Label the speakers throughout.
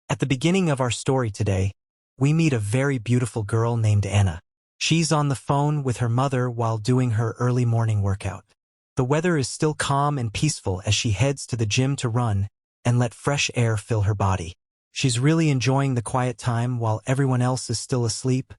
Speaker 1: At the beginning of our story today, we meet a very beautiful girl named Anna. She's on the phone with her mother while doing her early morning workout. The weather is still calm and peaceful as she heads to the gym to run and let fresh air fill her body. She's really enjoying the quiet time while everyone else is still asleep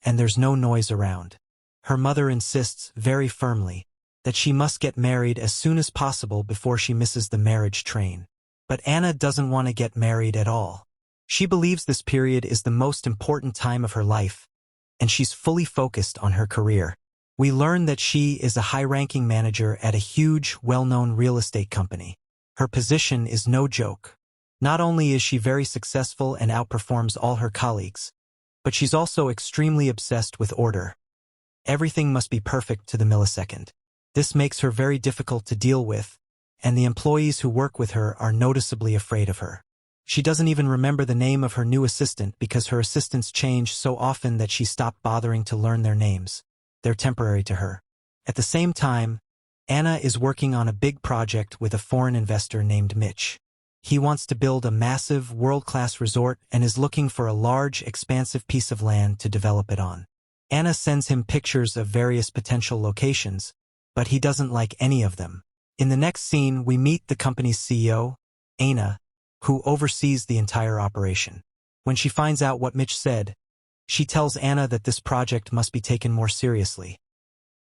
Speaker 1: and there's no noise around. Her mother insists very firmly that she must get married as soon as possible before she misses the marriage train. But Anna doesn't want to get married at all. She believes this period is the most important time of her life, and she's fully focused on her career. We learn that she is a high-ranking manager at a huge, well-known real estate company. Her position is no joke. Not only is she very successful and outperforms all her colleagues, but she's also extremely obsessed with order. Everything must be perfect to the millisecond. This makes her very difficult to deal with, and the employees who work with her are noticeably afraid of her. She doesn't even remember the name of her new assistant because her assistants change so often that she stopped bothering to learn their names. They're temporary to her. At the same time, Anna is working on a big project with a foreign investor named Mitch. He wants to build a massive, world-class resort and is looking for a large, expansive piece of land to develop it on. Anna sends him pictures of various potential locations, but he doesn't like any of them. In the next scene, we meet the company's CEO, Anna, who oversees the entire operation. When she finds out what Mitch said, she tells Anna that this project must be taken more seriously.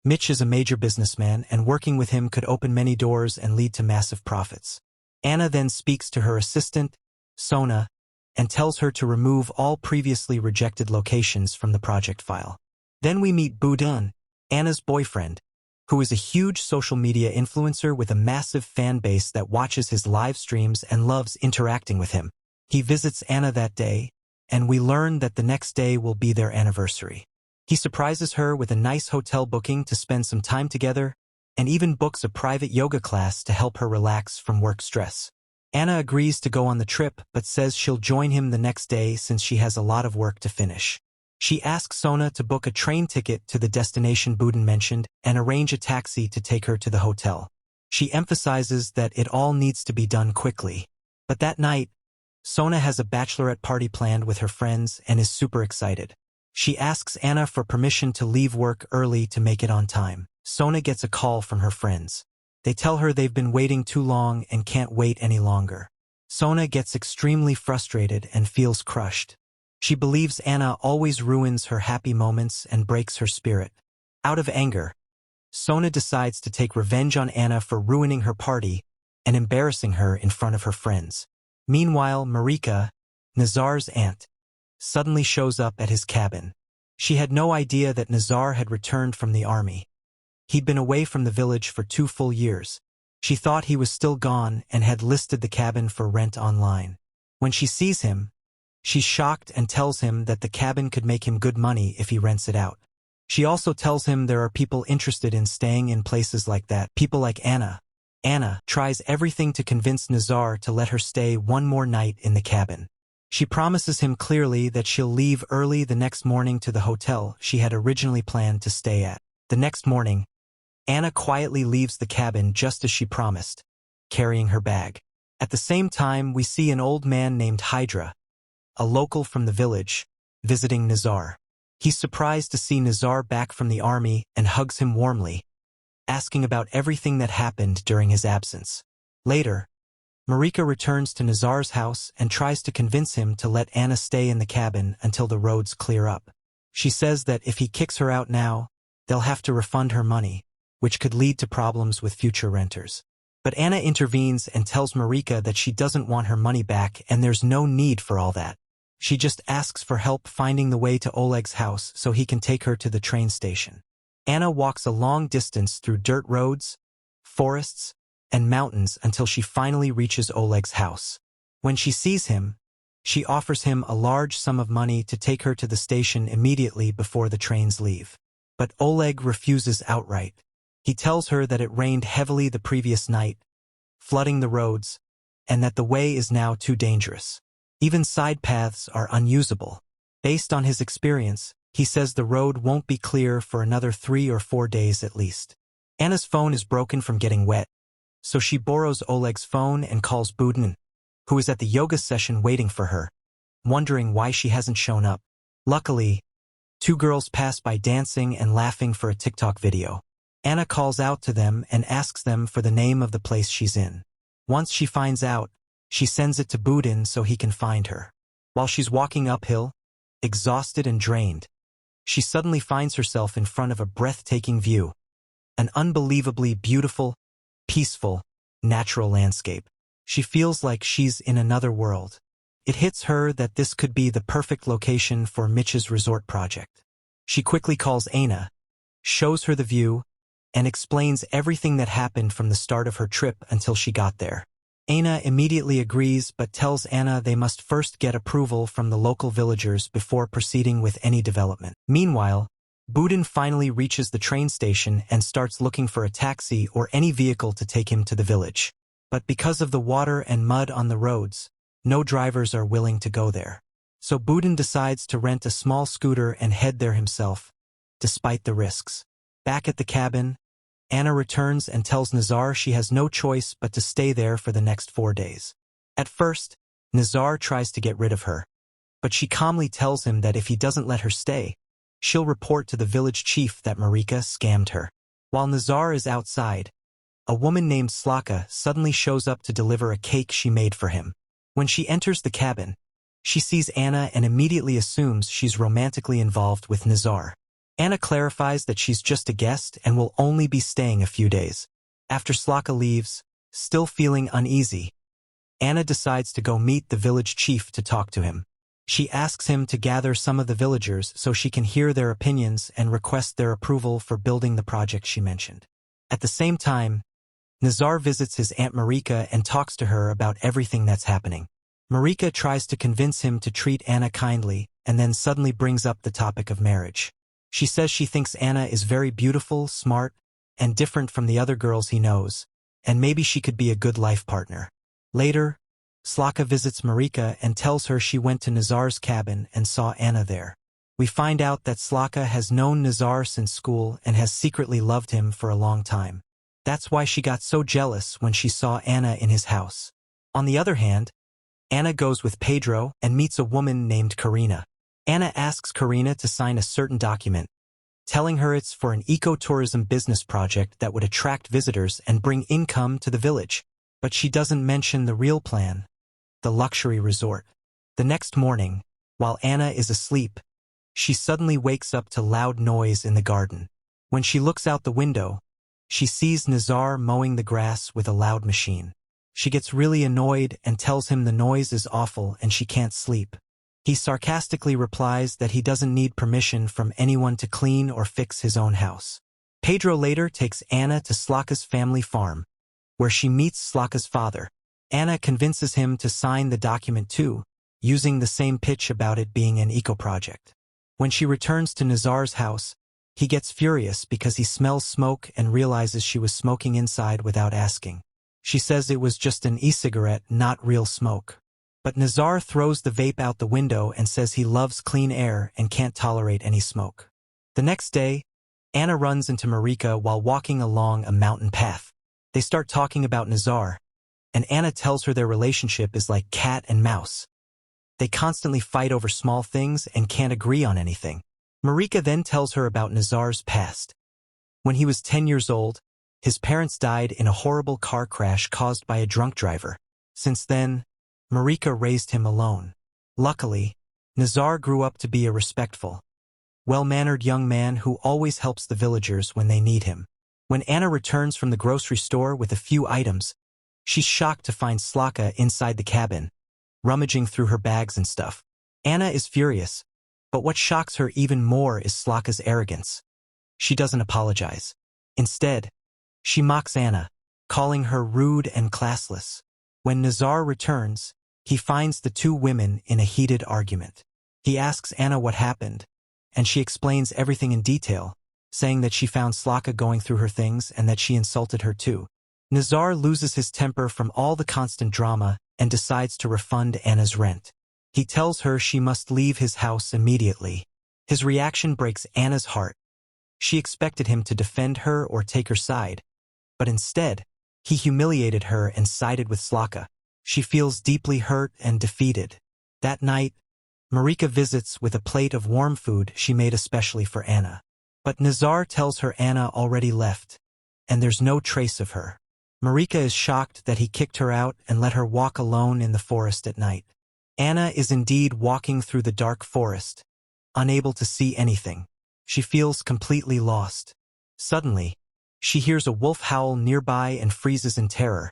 Speaker 1: Mitch is a major businessman, and working with him could open many doors and lead to massive profits. Anna then speaks to her assistant, Sona, and tells her to remove all previously rejected locations from the project file. Then we meet Budun, Anna's boyfriend, who is a huge social media influencer with a massive fan base that watches his live streams and loves interacting with him. He visits Anna that day, and we learn that the next day will be their anniversary. He surprises her with a nice hotel booking to spend some time together, and even books a private yoga class to help her relax from work stress. Anna agrees to go on the trip but says she'll join him the next day since she has a lot of work to finish. She asks Sona to book a train ticket to the destination Budun mentioned and arrange a taxi to take her to the hotel. She emphasizes that it all needs to be done quickly. But that night, Sona has a bachelorette party planned with her friends and is super excited. She asks Anna for permission to leave work early to make it on time. Sona gets a call from her friends. They tell her they've been waiting too long and can't wait any longer. Sona gets extremely frustrated and feels crushed. She believes Anna always ruins her happy moments and breaks her spirit. Out of anger, Sona decides to take revenge on Anna for ruining her party and embarrassing her in front of her friends. Meanwhile, Marika, Nazar's aunt, suddenly shows up at his cabin. She had no idea that Nazar had returned from the army. He'd been away from the village for 2 full years. She thought he was still gone and had listed the cabin for rent online. When she sees him, she's shocked and tells him that the cabin could make him good money if he rents it out. She also tells him there are people interested in staying in places like that, people like Anna. Anna tries everything to convince Nazar to let her stay one more night in the cabin. She promises him clearly that she'll leave early the next morning to the hotel she had originally planned to stay at. The next morning, Anna quietly leaves the cabin just as she promised, carrying her bag. At the same time, we see an old man named Hydra, a local from the village, visiting Nazar. He's surprised to see Nazar back from the army and hugs him warmly, asking about everything that happened during his absence. Later, Marika returns to Nazar's house and tries to convince him to let Anna stay in the cabin until the roads clear up. She says that if he kicks her out now, they'll have to refund her money, which could lead to problems with future renters. But Anna intervenes and tells Marika that she doesn't want her money back and there's no need for all that. She just asks for help finding the way to Oleg's house so he can take her to the train station. Anna walks a long distance through dirt roads, forests, and mountains until she finally reaches Oleg's house. When she sees him, she offers him a large sum of money to take her to the station immediately before the trains leave. But Oleg refuses outright. He tells her that it rained heavily the previous night, flooding the roads, and that the way is now too dangerous. Even side paths are unusable. Based on his experience, he says the road won't be clear for another 3 or 4 days at least. Anna's phone is broken from getting wet, so she borrows Oleg's phone and calls Budun, who is at the yoga session waiting for her. wondering why she hasn't shown up. Luckily, two girls pass by dancing and laughing for a TikTok video. Anna calls out to them and asks them for the name of the place she's in. Once she finds out, she sends it to Budin so he can find her. While she's walking uphill, exhausted and drained, she suddenly finds herself in front of a breathtaking view. An unbelievably beautiful, peaceful, natural landscape. She feels like she's in another world. It hits her that this could be the perfect location for Mitch's resort project. She quickly calls Anna, shows her the view, and explains everything that happened from the start of her trip until she got there. Anna immediately agrees but tells Anna they must first get approval from the local villagers before proceeding with any development. Meanwhile, Budin finally reaches the train station and starts looking for a taxi or any vehicle to take him to the village. But because of the water and mud on the roads, no drivers are willing to go there. So Budin decides to rent a small scooter and head there himself, despite the risks. Back at the cabin, Anna returns and tells Nazar she has no choice but to stay there for the next 4 days. At first, Nazar tries to get rid of her, but she calmly tells him that if he doesn't let her stay, she'll report to the village chief that Marika scammed her. While Nazar is outside, a woman named Slaka suddenly shows up to deliver a cake she made for him. When she enters the cabin, she sees Anna and immediately assumes she's romantically involved with Nazar. Anna clarifies that she's just a guest and will only be staying a few days. After Slaka leaves, still feeling uneasy, Anna decides to go meet the village chief to talk to him. She asks him to gather some of the villagers so she can hear their opinions and request their approval for building the project she mentioned. At the same time, Nazar visits his Aunt Marika and talks to her about everything that's happening. Marika tries to convince him to treat Anna kindly and then suddenly brings up the topic of marriage. She says she thinks Anna is very beautiful, smart, and different from the other girls he knows, and maybe she could be a good life partner. Later, Slaka visits Marika and tells her she went to Nazar's cabin and saw Anna there. We find out that Slaka has known Nazar since school and has secretly loved him for a long time. That's why she got so jealous when she saw Anna in his house. On the other hand, Anna goes with Pedro and meets a woman named Karina. Anna asks Karina to sign a certain document, telling her it's for an ecotourism business project that would attract visitors and bring income to the village. But she doesn't mention the real plan, the luxury resort. The next morning, while Anna is asleep, she suddenly wakes up to loud noise in the garden. When she looks out the window, she sees Nazar mowing the grass with a loud machine. She gets really annoyed and tells him the noise is awful and she can't sleep. He sarcastically replies that he doesn't need permission from anyone to clean or fix his own house. Pedro later takes Anna to Slaka's family farm, where she meets Slaka's father. Anna convinces him to sign the document too, using the same pitch about it being an eco-project. When she returns to Nazar's house, he gets furious because he smells smoke and realizes she was smoking inside without asking. She says it was just an e-cigarette, not real smoke. But Nazar throws the vape out the window and says he loves clean air and can't tolerate any smoke. The next day, Anna runs into Marika while walking along a mountain path. They start talking about Nazar, and Anna tells her their relationship is like cat and mouse. They constantly fight over small things and can't agree on anything. Marika then tells her about Nazar's past. When he was 10 years old, his parents died in a horrible car crash caused by a drunk driver. Since then, Marika raised him alone. Luckily, Nazar grew up to be a respectful, well-mannered young man who always helps the villagers when they need him. When Anna returns from the grocery store with a few items, she's shocked to find Slaka inside the cabin, rummaging through her bags and stuff. Anna is furious, but what shocks her even more is Slaka's arrogance. She doesn't apologize. Instead, she mocks Anna, calling her rude and classless. When Nazar returns, he finds the two women in a heated argument. He asks Anna what happened, and she explains everything in detail, saying that she found Slaka going through her things and that she insulted her too. Nazar loses his temper from all the constant drama and decides to refund Anna's rent. He tells her she must leave his house immediately. His reaction breaks Anna's heart. She expected him to defend her or take her side, but instead, he humiliated her and sided with Slaka. She feels deeply hurt and defeated. That night, Marika visits with a plate of warm food she made especially for Anna. But Nazar tells her Anna already left, and there's no trace of her. Marika is shocked that he kicked her out and let her walk alone in the forest at night. Anna is indeed walking through the dark forest, unable to see anything. She feels completely lost. Suddenly, she hears a wolf howl nearby and freezes in terror,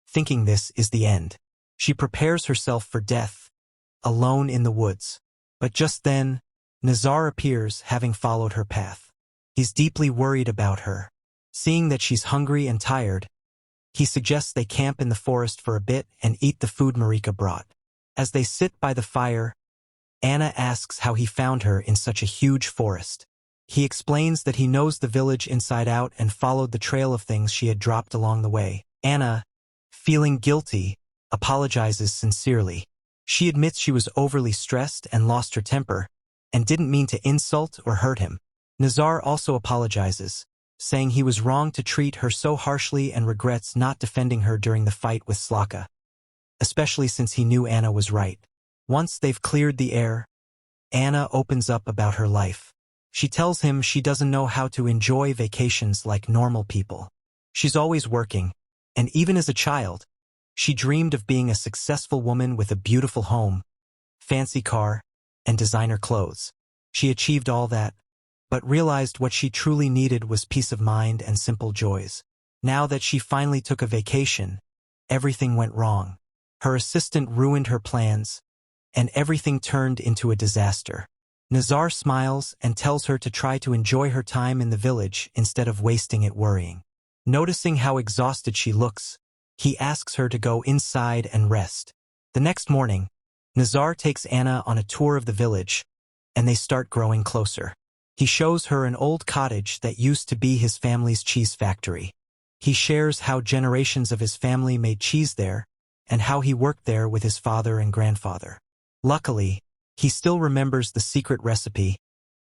Speaker 1: thinking this is the end. She prepares herself for death, alone in the woods. But just then, Nazar appears, having followed her path. He's deeply worried about her. Seeing that she's hungry and tired, he suggests they camp in the forest for a bit and eat the food Marika brought. As they sit by the fire, Anna asks how he found her in such a huge forest. He explains that he knows the village inside out and followed the trail of things she had dropped along the way. Anna, feeling guilty, apologizes sincerely. She admits she was overly stressed and lost her temper, and didn't mean to insult or hurt him. Nazar also apologizes, saying he was wrong to treat her so harshly and regrets not defending her during the fight with Slaka, especially since he knew Anna was right. Once they've cleared the air, Anna opens up about her life. She tells him she doesn't know how to enjoy vacations like normal people. She's always working, and even as a child, she dreamed of being a successful woman with a beautiful home, fancy car, and designer clothes. She achieved all that, but realized what she truly needed was peace of mind and simple joys. Now that she finally took a vacation, everything went wrong. Her assistant ruined her plans, and everything turned into a disaster. Nazar smiles and tells her to try to enjoy her time in the village instead of wasting it worrying. Noticing how exhausted she looks, he asks her to go inside and rest. The next morning, Nazar takes Anna on a tour of the village, and they start growing closer. He shows her an old cottage that used to be his family's cheese factory. He shares how generations of his family made cheese there, and how he worked there with his father and grandfather. Luckily, he still remembers the secret recipe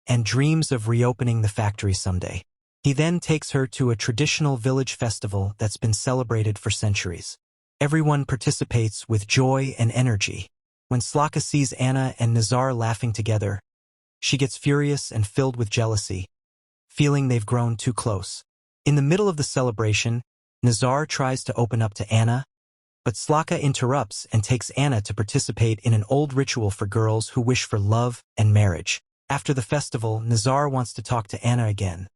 Speaker 1: and dreams of reopening the factory someday. He then takes her to a traditional village festival that's been celebrated for centuries. Everyone participates with joy and energy. When Slaka sees Anna and Nazar laughing together, she gets furious and filled with jealousy, feeling they've grown too close. In the middle of the celebration, Nazar tries to open up to Anna, but Slaka interrupts and takes Anna to participate in an old ritual for girls who wish for love and marriage. After the festival, Nazar wants to talk to Anna again.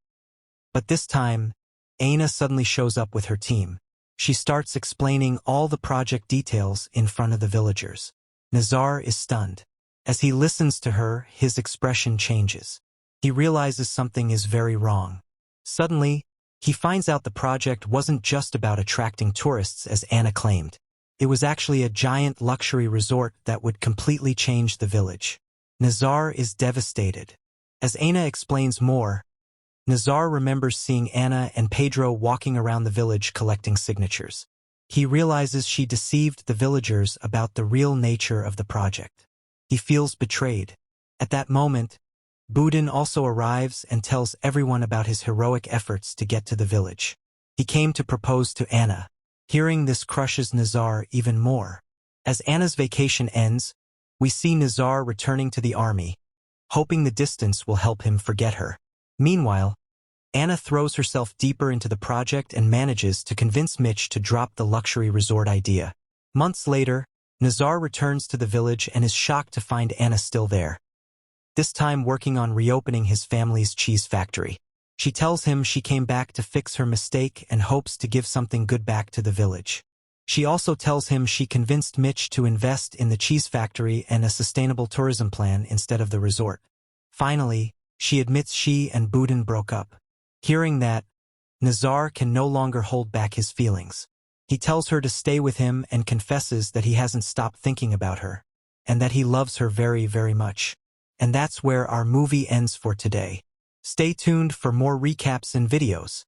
Speaker 1: But this time, Anna suddenly shows up with her team. She starts explaining all the project details in front of the villagers. Nazar is stunned. As he listens to her, his expression changes. He realizes something is very wrong. Suddenly, he finds out the project wasn't just about attracting tourists as Anna claimed. It was actually a giant luxury resort that would completely change the village. Nazar is devastated. As Anna explains more, Nazar remembers seeing Anna and Pedro walking around the village collecting signatures. He realizes she deceived the villagers about the real nature of the project. He feels betrayed. At that moment, Budin also arrives and tells everyone about his heroic efforts to get to the village. He came to propose to Anna. Hearing this crushes Nazar even more. As Anna's vacation ends, we see Nazar returning to the army, hoping the distance will help him forget her. Meanwhile, Anna throws herself deeper into the project and manages to convince Mitch to drop the luxury resort idea. Months later, Nazar returns to the village and is shocked to find Anna still there, this time working on reopening his family's cheese factory. She tells him she came back to fix her mistake and hopes to give something good back to the village. She also tells him she convinced Mitch to invest in the cheese factory and a sustainable tourism plan instead of the resort. Finally, she admits she and Budin broke up. Hearing that, Nazar can no longer hold back his feelings. He tells her to stay with him and confesses that he hasn't stopped thinking about her, and that he loves her very, very much. And that's where our movie ends for today. Stay tuned for more recaps and videos.